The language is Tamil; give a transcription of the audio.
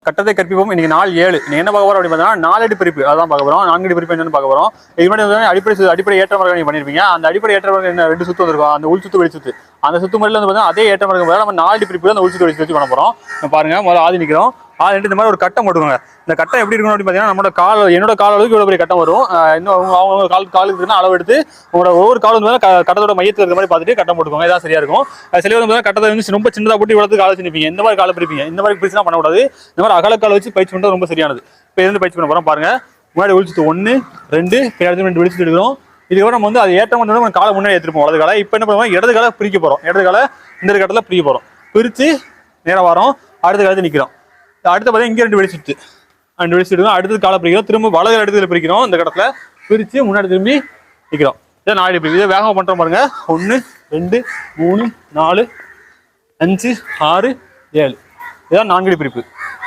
கட்டத்தை கற்பிப்போம். இன்னைக்கு நாள் 7. நீ என்ன பார்க்க போறோம் அப்படின்னு பார்த்தீங்கன்னா 4 அடி பிரிப்பு அதான் பார்க்க போறோம். 4 அடி பிரிப்பு என்னன்னு பார்க்க போறோம். இது முன்னாடி அடிப்படை ஏற்ற மார்க்கம் நீங்க பண்ணிருப்பீங்க. அந்த அடிப்படை ஏற்ற மார்க்கம் என்ன 2 சுத்து வந்திருக்கும். அந்த உள் சுத்து வெளி சுத்து அந்த சுத்து முறையில் வந்து பார்த்தீங்கன்னா அதே ஏற்ற மார்க்கம் நம்ம 4 அடி பிரிப்பு அந்த உள் சுத்து வெளி சுத்தி பண்ண போறோம். பாருங்க முதல்ல ஆதி நிற்கிறோம். ஆதி இந்த மாதிரி ஒரு கட்டம் போட்டுக்கோங்க. இந்த கட்டம் எப்படி இருக்கணும் அப்படின்னு பார்த்தீங்கன்னா நம்மளோட என்னோட கால் அளவுக்கு இவ்வளோ பெரிய கட்டம் வரும். இன்னும் அவங்க காலுக்கு இருக்குன்னா அளவு எடுத்து உங்களோட ஒவ்வொரு காலம் வந்து கட்டத்தோட மையத்தில் இருக்கிற மாதிரி பார்த்துட்டு கட்டம் போட்டுக்கோங்க. இதான் சரியா இருக்கும். சில வந்து கட்டத்தை வந்து ரொம்ப சின்னதாக போட்டு இவ்வளவு கால வச்சுருப்பீங்க. இந்த மாதிரி காலை பிரிப்பீங்க. இந்த மாதிரி பிரிச்சுலாம் பண்ணக்கூடாது. இந்த மாதிரி அகலக்கால வச்சு பயிற்சி பண்ணுறது ரொம்ப சரியானது. இப்போ இருந்து பயிற்சி பண்ண போகிறோம். பாருங்க முன்னாடி ஒழிச்சுட்டு 1 2 பின்னாடி 2 வெளிச்சுட்டு எடுக்கிறோம். இதுக்கப்புறம் நம்ம வந்து அது ஏற்றம் வந்து நம்ம காலை முன்னாடி எடுத்துருப்போம் வலது காலை. இப்போ என்ன பண்ணுவோம், இடது காலை பிரிக்க போகிறோம். இடது காலை இந்த கட்டத்தில் பிரிக்க போகிறோம். பிரித்து நேரம் வரோம். அடுத்த காலத்தில் நிற்கிறோம். அடுத்து பார்த்தீங்கன்னா இங்கே 2 வெளிச்சுட்டு 2 வெளிச்சுட்டு அடுத்தது காலை பிரிக்கிறோம். திரும்ப வலது இடத்துல பிரிக்கிறோம். இந்த கடத்துல பிரித்து முன்னாடி திரும்பி நிற்கிறோம். இதை 4 பிரிப்பு. இதை வேகமாக பண்ணுறோம் பாருங்க. 1 2 3 4 5 6 7 இதான் 4 பிரிப்பு.